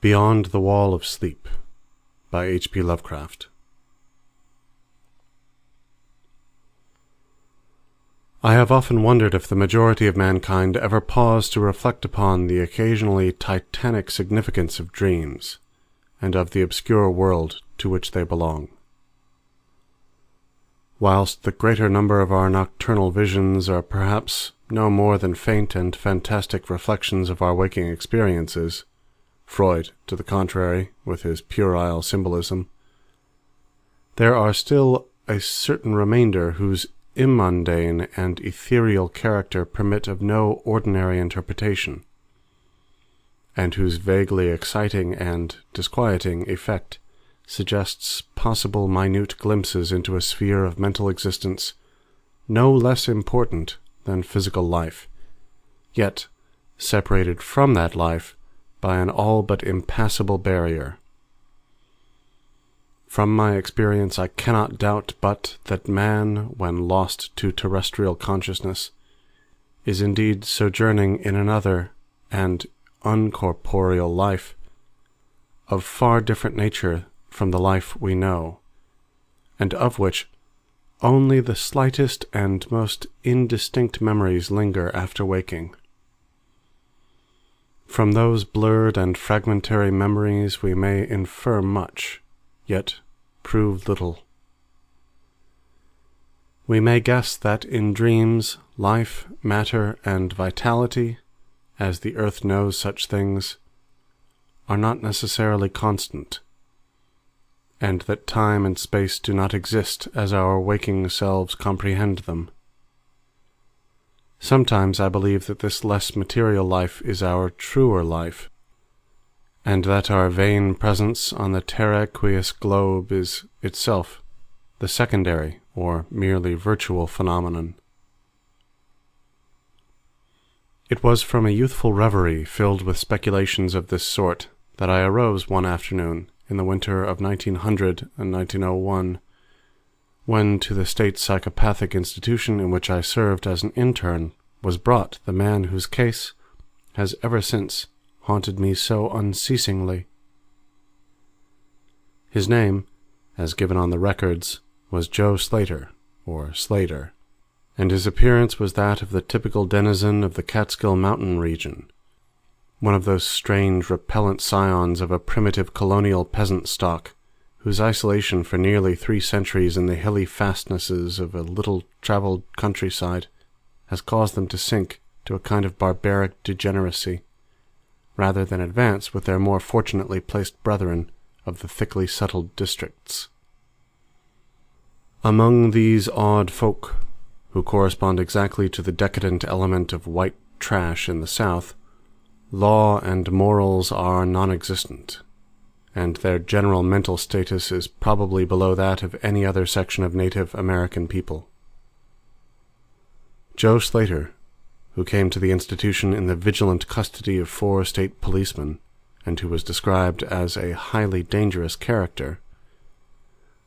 Beyond the Wall of Sleep by H.P. Lovecraft. I have often wondered if the majority of mankind ever pause to reflect upon the occasionally titanic significance of dreams, and of the obscure world to which they belong. Whilst the greater number of our nocturnal visions are perhaps no more than faint and fantastic reflections of our waking experiences, Freud, to the contrary, with his puerile symbolism, there are still a certain remainder whose immundane and ethereal character permit of no ordinary interpretation, and whose vaguely exciting and disquieting effect suggests possible minute glimpses into a sphere of mental existence no less important than physical life, yet separated from that life by an all but impassable barrier. From my experience, I cannot doubt but that man, when lost to terrestrial consciousness, is indeed sojourning in another and uncorporeal life, of far different nature from the life we know, and of which only the slightest and most indistinct memories linger after waking. From those blurred and fragmentary memories we may infer much, yet prove little. We may guess that in dreams, life, matter, and vitality, as the earth knows such things, are not necessarily constant, and that time and space do not exist as our waking selves comprehend them. Sometimes I believe that this less material life is our truer life, and that our vain presence on the terraqueous globe is itself the secondary or merely virtual phenomenon. It was from a youthful reverie filled with speculations of this sort that I arose one afternoon in the winter of 1900 and 1901, when to the state psychopathic institution in which I served as an intern was brought the man whose case has ever since haunted me so unceasingly. His name, as given on the records, was Joe Slater, or Slater, and his appearance was that of the typical denizen of the Catskill Mountain region, one of those strange, repellent scions of a primitive colonial peasant stock, whose isolation for nearly 3 centuries in the hilly fastnesses of a little-travelled countryside has caused them to sink to a kind of barbaric degeneracy, rather than advance with their more fortunately placed brethren of the thickly settled districts. Among these odd folk, who correspond exactly to the decadent element of white trash in the South, law and morals are non-existent, and their general mental status is probably below that of any other section of Native American people. Joe Slater, who came to the institution in the vigilant custody of 4 state policemen, and who was described as a highly dangerous character,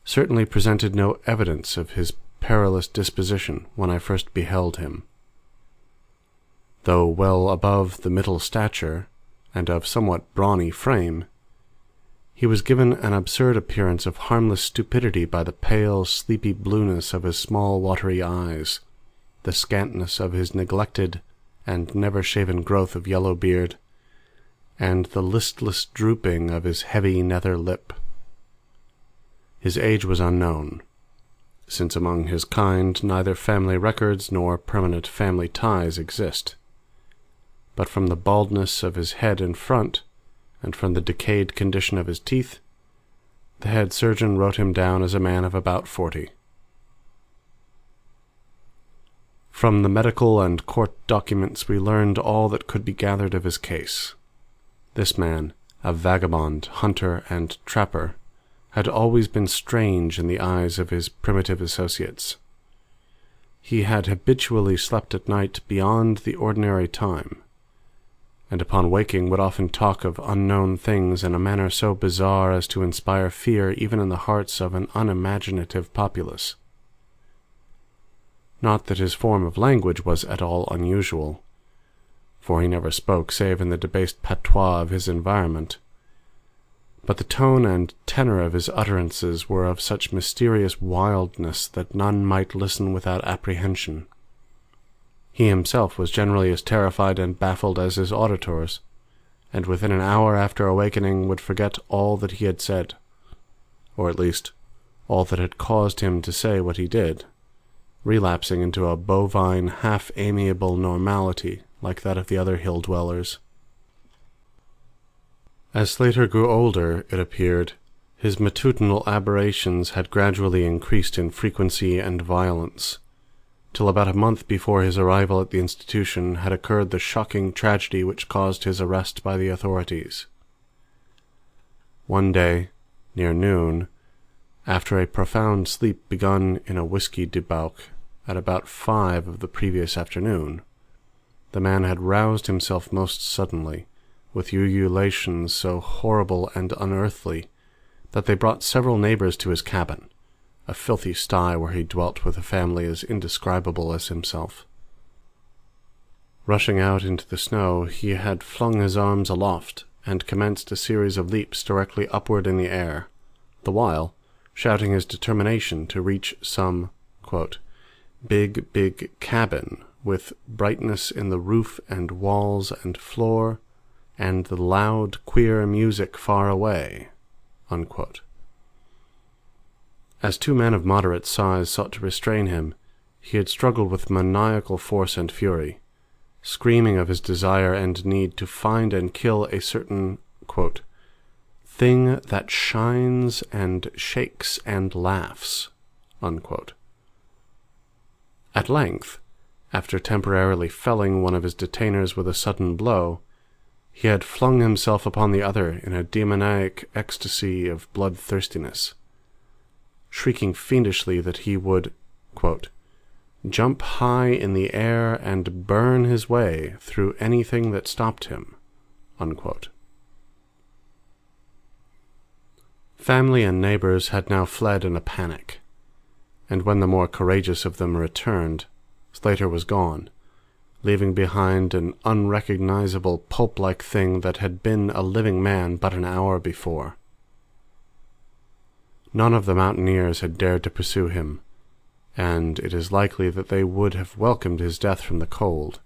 certainly presented no evidence of his perilous disposition when I first beheld him. Though well above the middle stature, and of somewhat brawny frame, he was given an absurd appearance of harmless stupidity by the pale, sleepy blueness of his small watery eyes, the scantness of his neglected and never-shaven growth of yellow beard, and the listless drooping of his heavy nether lip. His age was unknown, since among his kind neither family records nor permanent family ties exist, but from the baldness of his head in front, and from the decayed condition of his teeth, the head surgeon wrote him down as a man of about 40. From the medical and court documents we learned all that could be gathered of his case. This man, a vagabond, hunter, and trapper, had always been strange in the eyes of his primitive associates. He had habitually slept at night beyond the ordinary time, and upon waking would often talk of unknown things in a manner so bizarre as to inspire fear even in the hearts of an unimaginative populace. Not that his form of language was at all unusual, for he never spoke save in the debased patois of his environment, but the tone and tenor of his utterances were of such mysterious wildness that none might listen without apprehension. He himself was generally as terrified and baffled as his auditors, and within an hour after awakening would forget all that he had said, or at least all that had caused him to say what he did, relapsing into a bovine, half-amiable normality like that of the other hill-dwellers. As Slater grew older, it appeared, his matutinal aberrations had gradually increased in frequency and violence, till about a month before his arrival at the institution had occurred the shocking tragedy which caused his arrest by the authorities. One day, near noon, after a profound sleep begun in a whiskey debauch at about 5 of the previous afternoon, the man had roused himself most suddenly, with ululations so horrible and unearthly that they brought several neighbors to his cabin, a filthy sty where he dwelt with a family as indescribable as himself. Rushing out into the snow, he had flung his arms aloft and commenced a series of leaps directly upward in the air, the while shouting his determination to reach some, quote, big cabin with brightness in the roof and walls and floor, and the loud, queer music far away, unquote. As 2 men of moderate size sought to restrain him, he had struggled with maniacal force and fury, screaming of his desire and need to find and kill a certain, quote, thing that shines and shakes and laughs, unquote. At length, after temporarily felling one of his detainers with a sudden blow, he had flung himself upon the other in a demoniac ecstasy of bloodthirstiness, shrieking fiendishly that he would, quote, jump high in the air and burn his way through anything that stopped him, unquote. Family and neighbors had now fled in a panic, and when the more courageous of them returned, Slater was gone, leaving behind an unrecognizable pulp-like thing that had been a living man but an hour before. None of the mountaineers had dared to pursue him, and it is likely that they would have welcomed his death from the cold.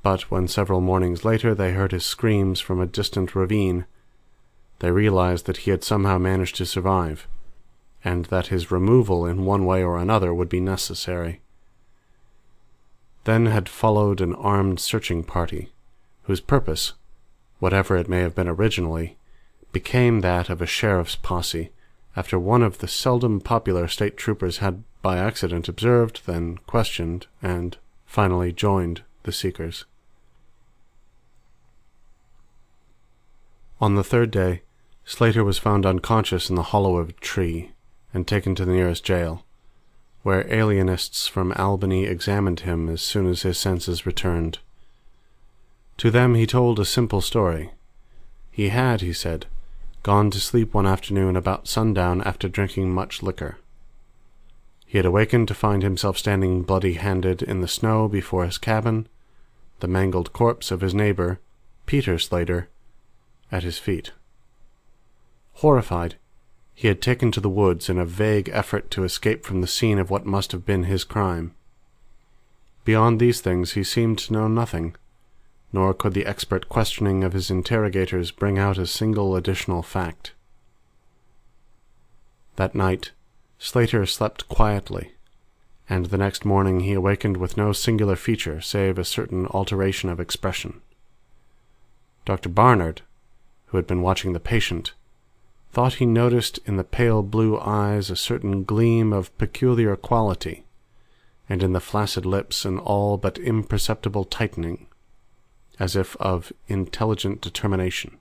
But when several mornings later they heard his screams from a distant ravine, they realized that he had somehow managed to survive, and that his removal in one way or another would be necessary. Then had followed an armed searching party, whose purpose, whatever it may have been originally, became that of a sheriff's posse, after one of the seldom popular state troopers had by accident observed, then questioned, and finally joined the seekers. On the 3rd day, Slater was found unconscious in the hollow of a tree, and taken to the nearest jail, where alienists from Albany examined him as soon as his senses returned. To them he told a simple story. He had, he said, gone to sleep one afternoon about sundown after drinking much liquor. He had awakened to find himself standing bloody-handed in the snow before his cabin, the mangled corpse of his neighbor, Peter Slater, at his feet. Horrified, he had taken to the woods in a vague effort to escape from the scene of what must have been his crime. Beyond these things he seemed to know nothing, nor could the expert questioning of his interrogators bring out a single additional fact. That night, Slater slept quietly, and the next morning he awakened with no singular feature save a certain alteration of expression. Dr. Barnard, who had been watching the patient, thought he noticed in the pale blue eyes a certain gleam of peculiar quality, and in the flaccid lips an all but imperceptible tightening, as if of intelligent determination.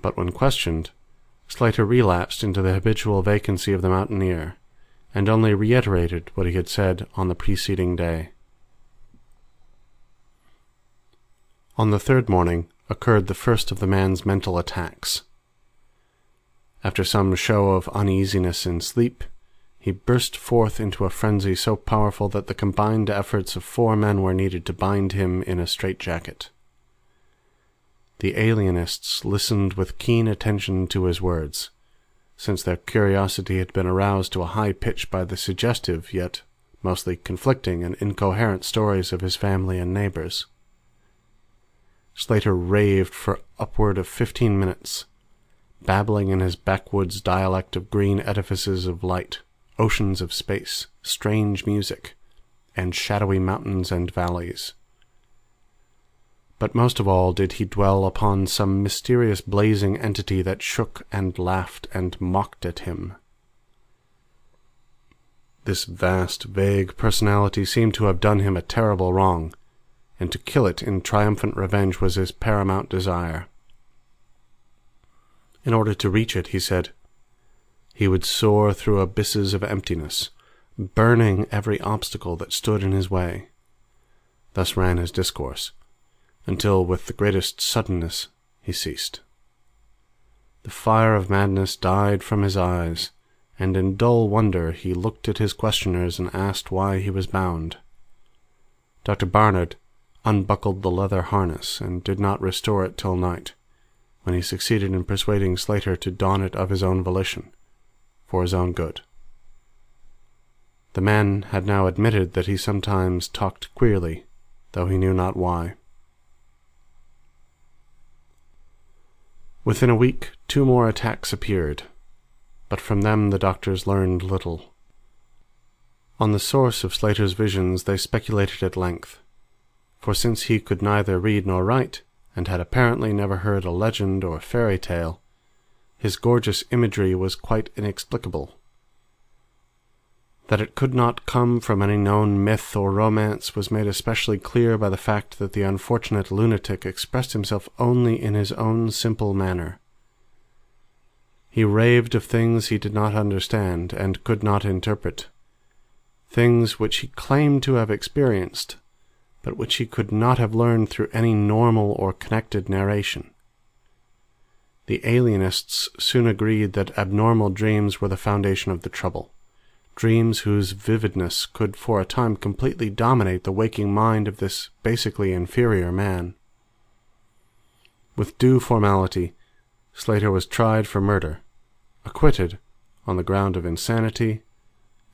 But when questioned, Slater relapsed into the habitual vacancy of the mountaineer, and only reiterated what he had said on the preceding day. On the 3rd morning occurred the first of the man's mental attacks. After some show of uneasiness in sleep, he burst forth into a frenzy so powerful that the combined efforts of 4 men were needed to bind him in a straitjacket. The alienists listened with keen attention to his words, since their curiosity had been aroused to a high pitch by the suggestive, yet mostly conflicting and incoherent stories of his family and neighbors. Slater raved for upward of 15 minutes, babbling in his backwoods dialect of green edifices of light, oceans of space, strange music, and shadowy mountains and valleys. But most of all did he dwell upon some mysterious blazing entity that shook and laughed and mocked at him. This vast, vague personality seemed to have done him a terrible wrong, and to kill it in triumphant revenge was his paramount desire. In order to reach it, he said, he would soar through abysses of emptiness, burning every obstacle that stood in his way. Thus ran his discourse, until with the greatest suddenness he ceased. The fire of madness died from his eyes, and in dull wonder he looked at his questioners and asked why he was bound. Dr. Barnard unbuckled the leather harness and did not restore it till night, when he succeeded in persuading Slater to don it of his own volition, for his own good. The man had now admitted that he sometimes talked queerly, though he knew not why. Within a week 2 more attacks appeared, but from them the doctors learned little. On the source of Slater's visions they speculated at length, for since he could neither read nor write, and had apparently never heard a legend or fairy tale, his gorgeous imagery was quite inexplicable. That it could not come from any known myth or romance was made especially clear by the fact that the unfortunate lunatic expressed himself only in his own simple manner. He raved of things he did not understand and could not interpret, things which he claimed to have experienced, but which he could not have learned through any normal or connected narration. The alienists soon agreed that abnormal dreams were the foundation of the trouble, dreams whose vividness could for a time completely dominate the waking mind of this basically inferior man. With due formality, Slater was tried for murder, acquitted on the ground of insanity,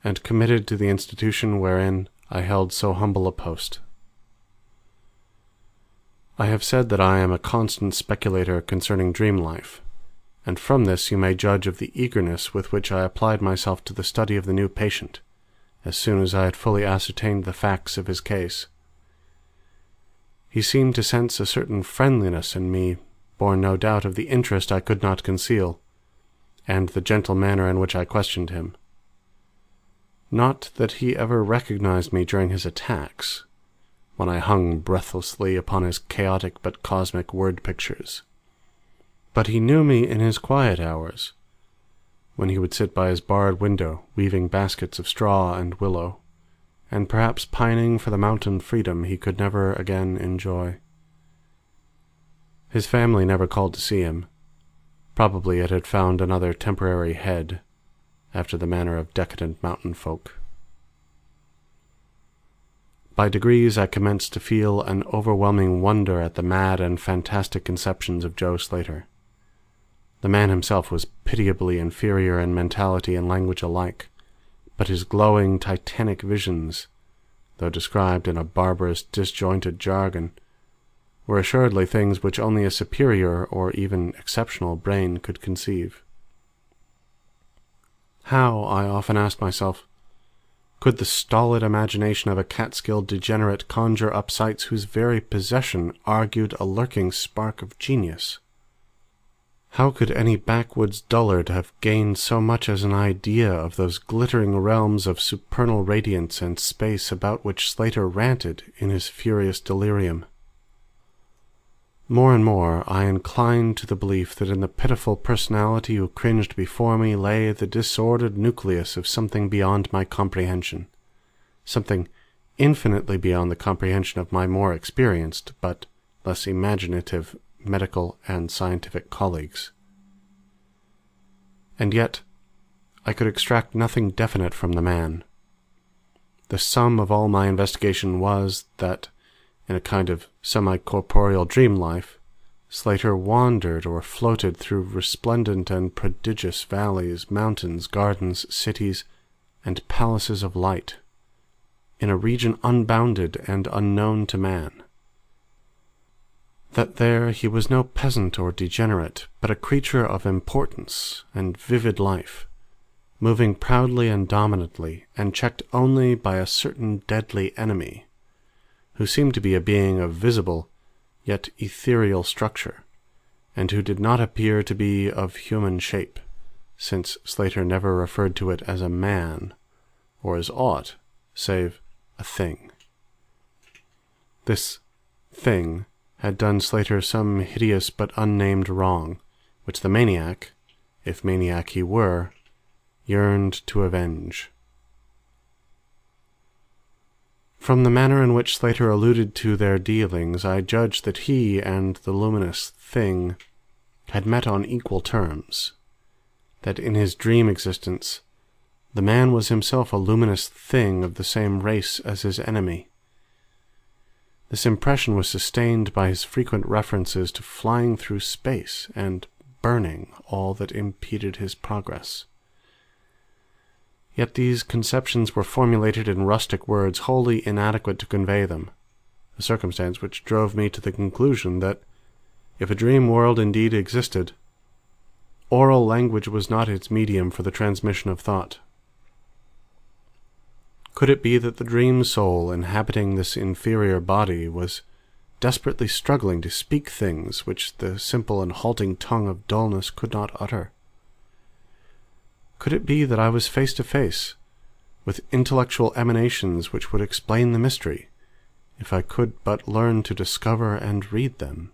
and committed to the institution wherein I held so humble a post. I have said that I am a constant speculator concerning dream life, and from this you may judge of the eagerness with which I applied myself to the study of the new patient, as soon as I had fully ascertained the facts of his case. He seemed to sense a certain friendliness in me, born no doubt of the interest I could not conceal, and the gentle manner in which I questioned him. Not that he ever recognized me during his attacks, when I hung breathlessly upon his chaotic but cosmic word pictures. But he knew me in his quiet hours, when he would sit by his barred window weaving baskets of straw and willow, and perhaps pining for the mountain freedom he could never again enjoy. His family never called to see him. Probably it had found another temporary head, after the manner of decadent mountain folk. By degrees I commenced to feel an overwhelming wonder at the mad and fantastic conceptions of Joe Slater. The man himself was pitiably inferior in mentality and language alike, but his glowing titanic visions, though described in a barbarous, disjointed jargon, were assuredly things which only a superior or even exceptional brain could conceive. How, I often asked myself, could the stolid imagination of a Catskill degenerate conjure up sights whose very possession argued a lurking spark of genius? How could any backwoods dullard have gained so much as an idea of those glittering realms of supernal radiance and space about which Slater ranted in his furious delirium? More and more I inclined to the belief that in the pitiful personality who cringed before me lay the disordered nucleus of something beyond my comprehension, something infinitely beyond the comprehension of my more experienced, but less imaginative medical and scientific colleagues. And yet I could extract nothing definite from the man. The sum of all my investigation was that, in a kind of semi-corporeal dream life, Slater wandered or floated through resplendent and prodigious valleys, mountains, gardens, cities, and palaces of light, in a region unbounded and unknown to man. That there he was no peasant or degenerate, but a creature of importance and vivid life, moving proudly and dominantly, and checked only by a certain deadly enemy, who seemed to be a being of visible yet ethereal structure, and who did not appear to be of human shape, since Slater never referred to it as a man, or as aught save a thing. This thing had done Slater some hideous but unnamed wrong, which the maniac, if maniac he were, yearned to avenge. From the manner in which Slater alluded to their dealings, I judged that he and the luminous thing had met on equal terms, that in his dream existence the man was himself a luminous thing of the same race as his enemy. This impression was sustained by his frequent references to flying through space and burning all that impeded his progress. Yet these conceptions were formulated in rustic words wholly inadequate to convey them, a circumstance which drove me to the conclusion that, if a dream world indeed existed, oral language was not its medium for the transmission of thought. Could it be that the dream soul inhabiting this inferior body was desperately struggling to speak things which the simple and halting tongue of dullness could not utter? Could it be that I was face to face with intellectual emanations which would explain the mystery, if I could but learn to discover and read them?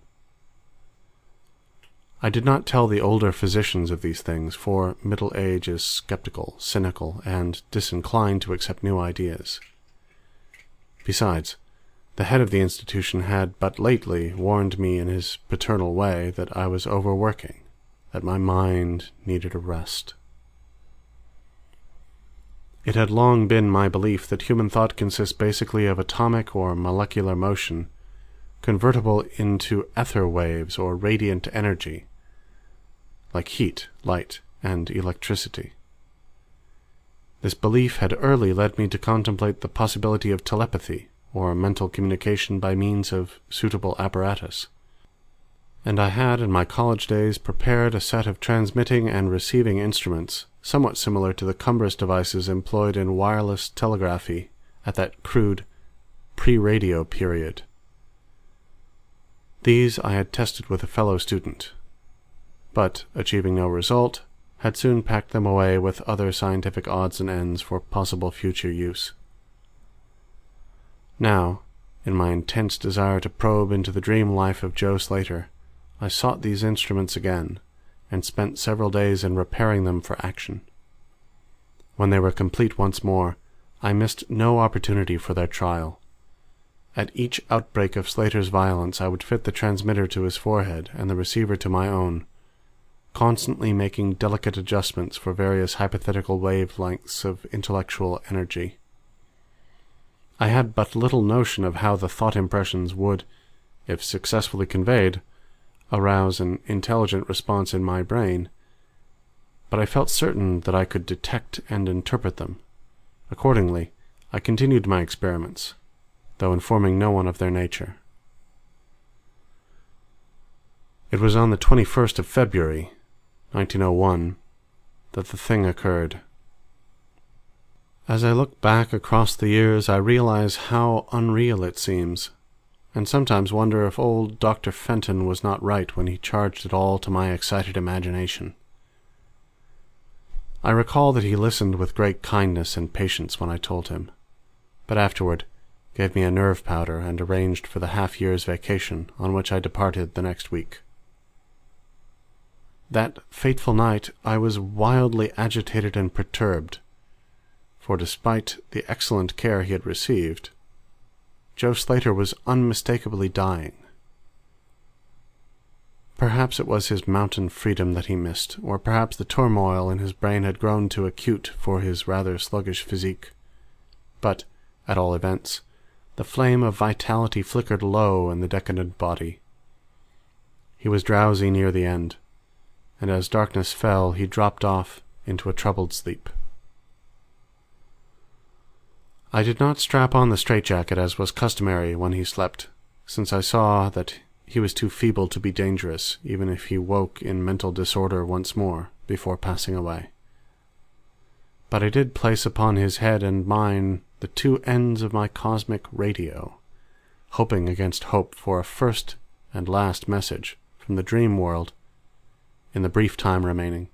I did not tell the older physicians of these things, for middle age is skeptical, cynical, and disinclined to accept new ideas. Besides, the head of the institution had but lately warned me in his paternal way that I was overworking, that my mind needed a rest. It had long been my belief that human thought consists basically of atomic or molecular motion, convertible into ether waves or radiant energy, like heat, light, and electricity. This belief had early led me to contemplate the possibility of telepathy, or mental communication by means of suitable apparatus, and I had in my college days prepared a set of transmitting and receiving instruments somewhat similar to the cumbrous devices employed in wireless telegraphy at that crude pre-radio period. These I had tested with a fellow student, but, achieving no result, had soon packed them away with other scientific odds and ends for possible future use. Now, in my intense desire to probe into the dream life of Joe Slater, I sought these instruments again, and spent several days in repairing them for action. When they were complete once more, I missed no opportunity for their trial. At each outbreak of Slater's violence, I would fit the transmitter to his forehead and the receiver to my own, constantly making delicate adjustments for various hypothetical wavelengths of intellectual energy. I had but little notion of how the thought impressions would, if successfully conveyed, arouse an intelligent response in my brain, but I felt certain that I could detect and interpret them. Accordingly, I continued my experiments, though informing no one of their nature. It was on the 21st of February, 1901, that the thing occurred. As I look back across the years, I realize how unreal it seems, and sometimes wonder if old Dr. Fenton was not right when he charged it all to my excited imagination. I recall that he listened with great kindness and patience when I told him, but afterward gave me a nerve powder and arranged for the half-year's vacation on which I departed the next week. That fateful night I was wildly agitated and perturbed, for despite the excellent care he had received, Joe Slater was unmistakably dying. Perhaps it was his mountain freedom that he missed, or perhaps the turmoil in his brain had grown too acute for his rather sluggish physique. But, at all events, the flame of vitality flickered low in the decadent body. He He was drowsy near the end, and as darkness fell, he dropped off into a troubled sleep. I did not strap on the straitjacket as was customary when he slept, since I saw that he was too feeble to be dangerous, even if he woke in mental disorder once more before passing away. But I did place upon his head and mine the two ends of my cosmic radio, hoping against hope for a first and last message from the dream world in the brief time remaining.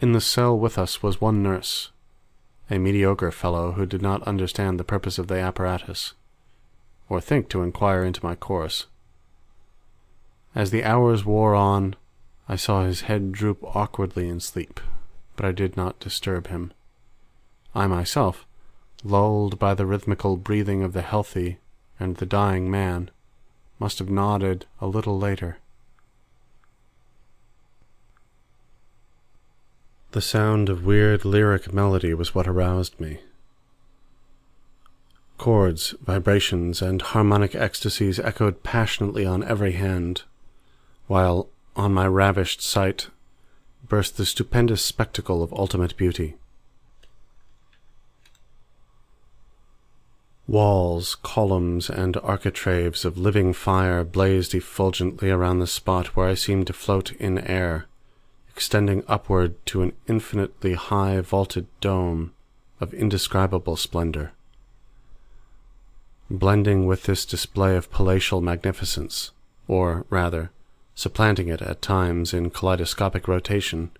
In the cell with us was one nurse, a mediocre fellow who did not understand the purpose of the apparatus, or think to inquire into my course. As the hours wore on, I saw his head droop awkwardly in sleep, but I did not disturb him. I myself, lulled by the rhythmical breathing of the healthy and the dying man, must have nodded a little later. The sound of weird lyric melody was what aroused me. Chords, vibrations, and harmonic ecstasies echoed passionately on every hand, while on my ravished sight burst the stupendous spectacle of ultimate beauty. Walls, columns, and architraves of living fire blazed effulgently around the spot where I seemed to float in air, extending upward to an infinitely high vaulted dome of indescribable splendor. Blending with this display of palatial magnificence, or rather, supplanting it at times in kaleidoscopic rotation,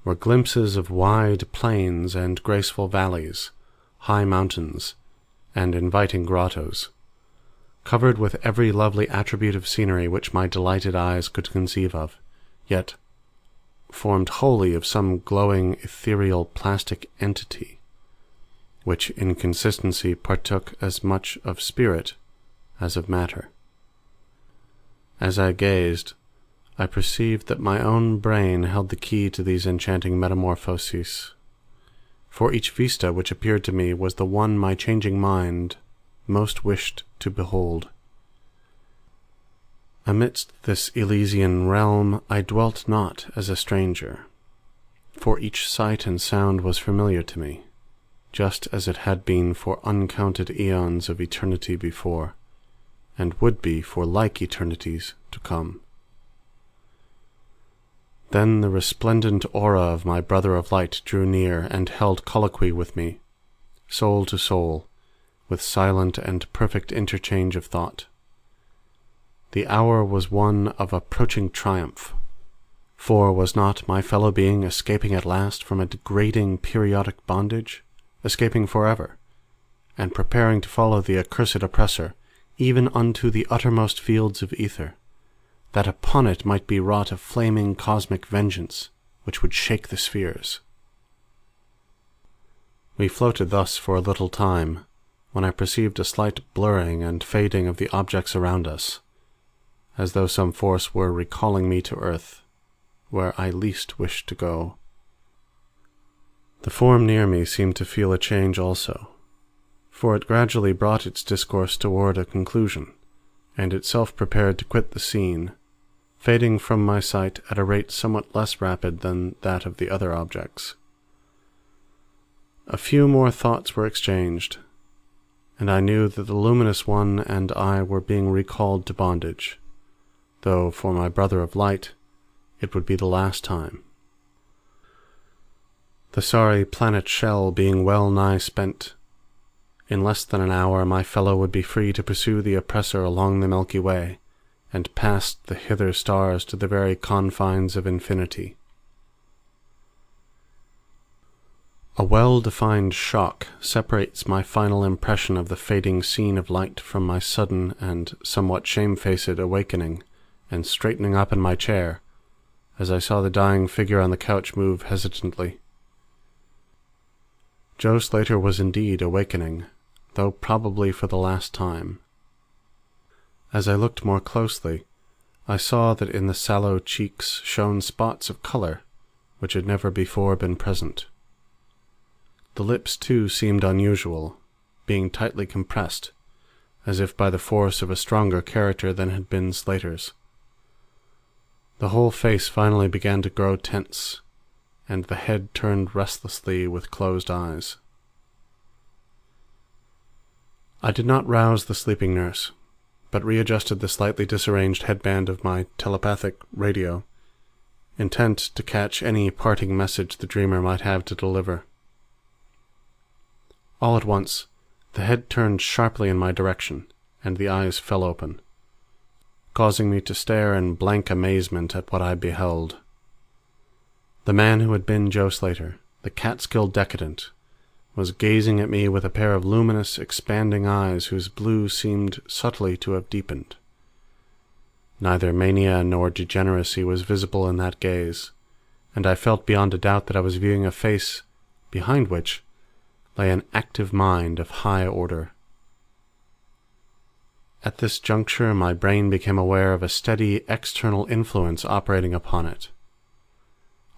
were glimpses of wide plains and graceful valleys, high mountains, and inviting grottos, covered with every lovely attribute of scenery which my delighted eyes could conceive of, yet formed wholly of some glowing ethereal plastic entity, which in consistency partook as much of spirit as of matter. As I gazed, I perceived that my own brain held the key to these enchanting metamorphoses, for each vista which appeared to me was the one my changing mind most wished to behold. Amidst this Elysian realm I dwelt not as a stranger, for each sight and sound was familiar to me, just as it had been for uncounted eons of eternity before, and would be for like eternities to come. Then the resplendent aura of my brother of light drew near and held colloquy with me, soul to soul, with silent and perfect interchange of thought. The hour was one of approaching triumph, for was not my fellow being escaping at last from a degrading periodic bondage, escaping forever, and preparing to follow the accursed oppressor even unto the uttermost fields of ether, that upon it might be wrought a flaming cosmic vengeance which would shake the spheres. We floated thus for a little time, when I perceived a slight blurring and fading of the objects around us, as though some force were recalling me to earth, where I least wished to go. The form near me seemed to feel a change also, for it gradually brought its discourse toward a conclusion, and itself prepared to quit the scene, fading from my sight at a rate somewhat less rapid than that of the other objects. A few more thoughts were exchanged, and I knew that the luminous one and I were being recalled to bondage, though for my brother of light it would be the last time. The sorry planet shell being well nigh spent, in less than an hour my fellow would be free to pursue the oppressor along the Milky Way, and past the hither stars to the very confines of infinity. A well-defined shock separates my final impression of the fading scene of light from my sudden and somewhat shamefaced awakening and straightening up in my chair, as I saw the dying figure on the couch move hesitantly. Joe Slater was indeed awakening, though probably for the last time. As I looked more closely, I saw that in the sallow cheeks shone spots of color which had never before been present. The lips, too, seemed unusual, being tightly compressed, as if by the force of a stronger character than had been Slater's. The whole face finally began to grow tense, and the head turned restlessly with closed eyes. I did not rouse the sleeping nurse, but readjusted the slightly disarranged headband of my telepathic radio, intent to catch any parting message the dreamer might have to deliver. All at once, the head turned sharply in my direction, and the eyes fell open, causing me to stare in blank amazement at what I beheld. The man who had been Joe Slater, the Catskill decadent, was gazing at me with a pair of luminous, expanding eyes whose blue seemed subtly to have deepened. Neither mania nor degeneracy was visible in that gaze, and I felt beyond a doubt that I was viewing a face behind which lay an active mind of high order. At this juncture, my brain became aware of a steady external influence operating upon it.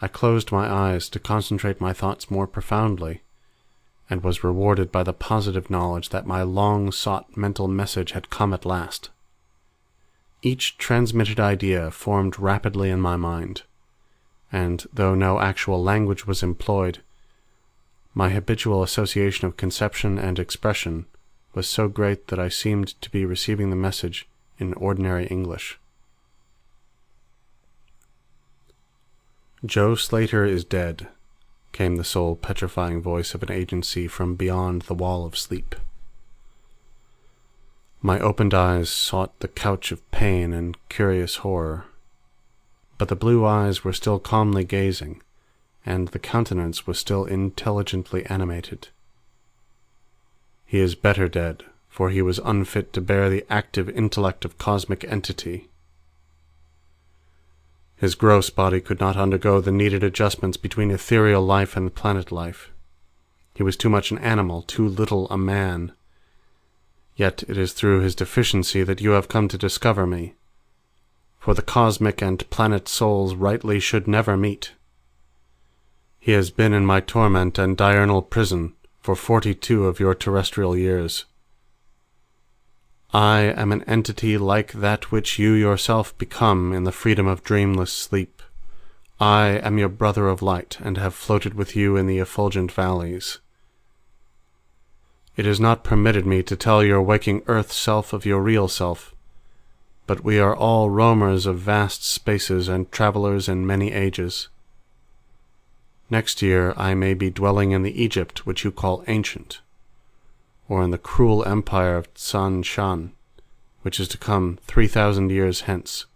I closed my eyes to concentrate my thoughts more profoundly, and was rewarded by the positive knowledge that my long-sought mental message had come at last. Each transmitted idea formed rapidly in my mind, and though no actual language was employed, my habitual association of conception and expression was so great that I seemed to be receiving the message in ordinary English. "Joe Slater is dead," came the soul-petrifying voice of an agency from beyond the wall of sleep. My opened eyes sought the couch of pain and curious horror, but the blue eyes were still calmly gazing, and the countenance was still intelligently animated. "He is better dead, for he was unfit to bear the active intellect of cosmic entity. His gross body could not undergo the needed adjustments between ethereal life and planet life. He was too much an animal, too little a man. Yet it is through his deficiency that you have come to discover me, for the cosmic and planet souls rightly should never meet. He has been in my torment and diurnal prison for 42 of your terrestrial years. I am an entity like that which you yourself become in the freedom of dreamless sleep. I am your brother of light, and have floated with you in the effulgent valleys. It is not permitted me to tell your waking earth self of your real self, but we are all roamers of vast spaces and travelers in many ages. Next year I may be dwelling in the Egypt which you call ancient, or in the cruel empire of Tsan Shan, which is to come 3,000 years hence.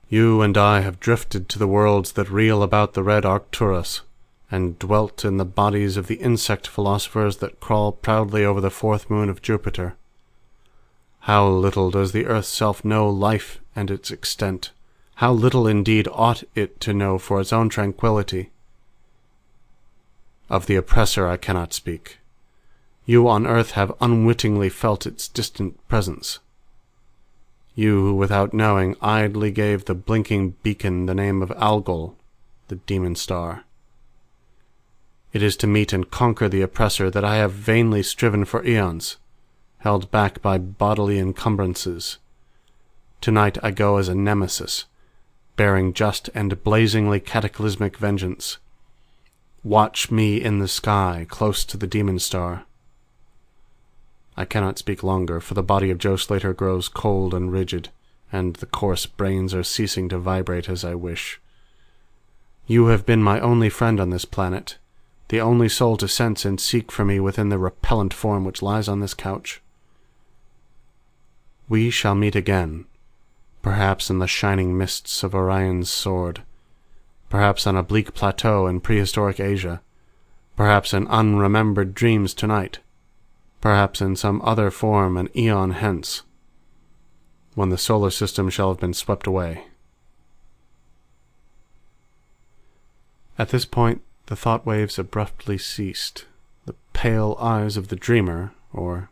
You and I have drifted to the worlds that reel about the red Arcturus, and dwelt in the bodies of the insect philosophers that crawl proudly over the fourth moon of Jupiter. How little does the earth's self know life and its extent! How little indeed ought it to know for its own tranquillity! Of the oppressor I cannot speak. You on earth have unwittingly felt its distant presence. You who, without knowing, idly gave the blinking beacon the name of Algol, the demon star. It is to meet and conquer the oppressor that I have vainly striven for eons, held back by bodily encumbrances. Tonight I go as a nemesis, bearing just and blazingly cataclysmic vengeance. Watch me in the sky, close to the demon star. I cannot speak longer, for the body of Joe Slater grows cold and rigid, and the coarse brains are ceasing to vibrate as I wish. You have been my only friend on this planet, the only soul to sense and seek for me within the repellent form which lies on this couch. We shall meet again, perhaps in the shining mists of Orion's sword, perhaps on a bleak plateau in prehistoric Asia, perhaps in unremembered dreams tonight, perhaps in some other form an eon hence, when the solar system shall have been swept away. At this point, the thought waves abruptly ceased. The pale eyes of the dreamer, or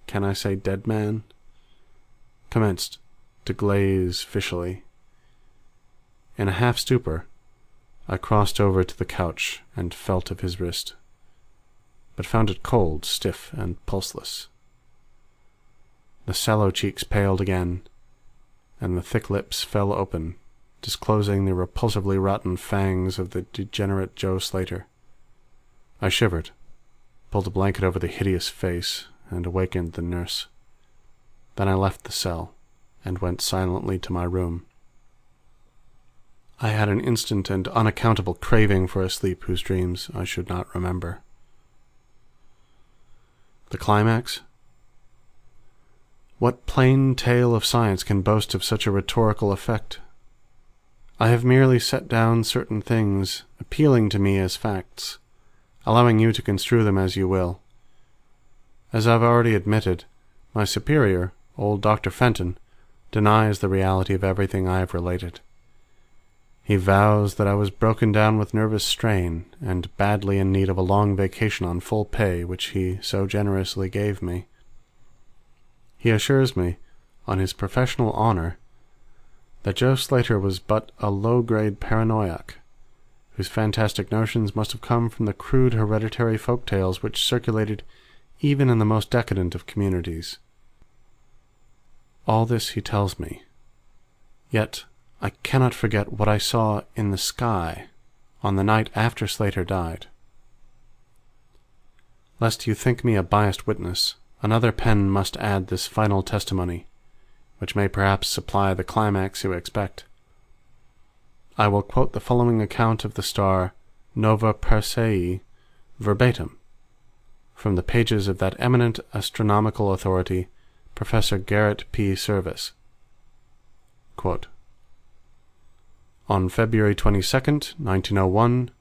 can I say dead man, commenced to glaze fishily. In a half-stupor, I crossed over to the couch and felt of his wrist, but found it cold, stiff, and pulseless. the sallow cheeks paled again, and the thick lips fell open, disclosing the repulsively rotten fangs of the degenerate Joe Slater. I shivered, pulled a blanket over the hideous face, and awakened the nurse. Then I left the cell, and went silently to my room. I had an instant and unaccountable craving for a sleep whose dreams I should not remember. The climax? What plain tale of science can boast of such a rhetorical effect? I have merely set down certain things appealing to me as facts, allowing you to construe them as you will. As I've already admitted, my superior, old Dr. Fenton, denies the reality of everything I have related. He vows that I was broken down with nervous strain and badly in need of a long vacation on full pay which he so generously gave me. He assures me, on his professional honor, that Joe Slater was but a low-grade paranoiac, whose fantastic notions must have come from the crude hereditary folk tales which circulated even in the most decadent of communities. All this he tells me, yet I cannot forget what I saw in the sky on the night after Slater died. Lest you think me a biased witness, another pen must add this final testimony, which may perhaps supply the climax you expect. I will quote the following account of the star Nova Persei verbatim, from the pages of that eminent astronomical authority, Professor Garrett P. Serviss. Quote, on February 22nd, 1901,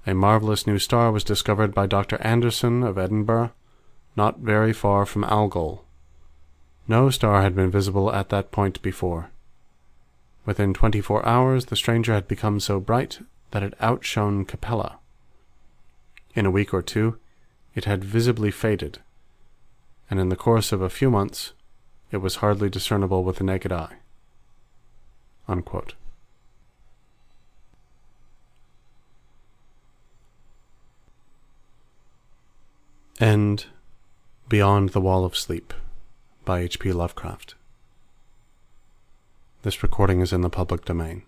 a marvelous new star was discovered by Dr. Anderson of Edinburgh, not very far from Algol. No star had been visible at that point before. Within 24 hours, the stranger had become so bright that it outshone Capella. In a week or two, it had visibly faded, and in the course of a few months, it was hardly discernible with the naked eye. Unquote. End Beyond the Wall of Sleep by H.P. Lovecraft. This recording is in the public domain.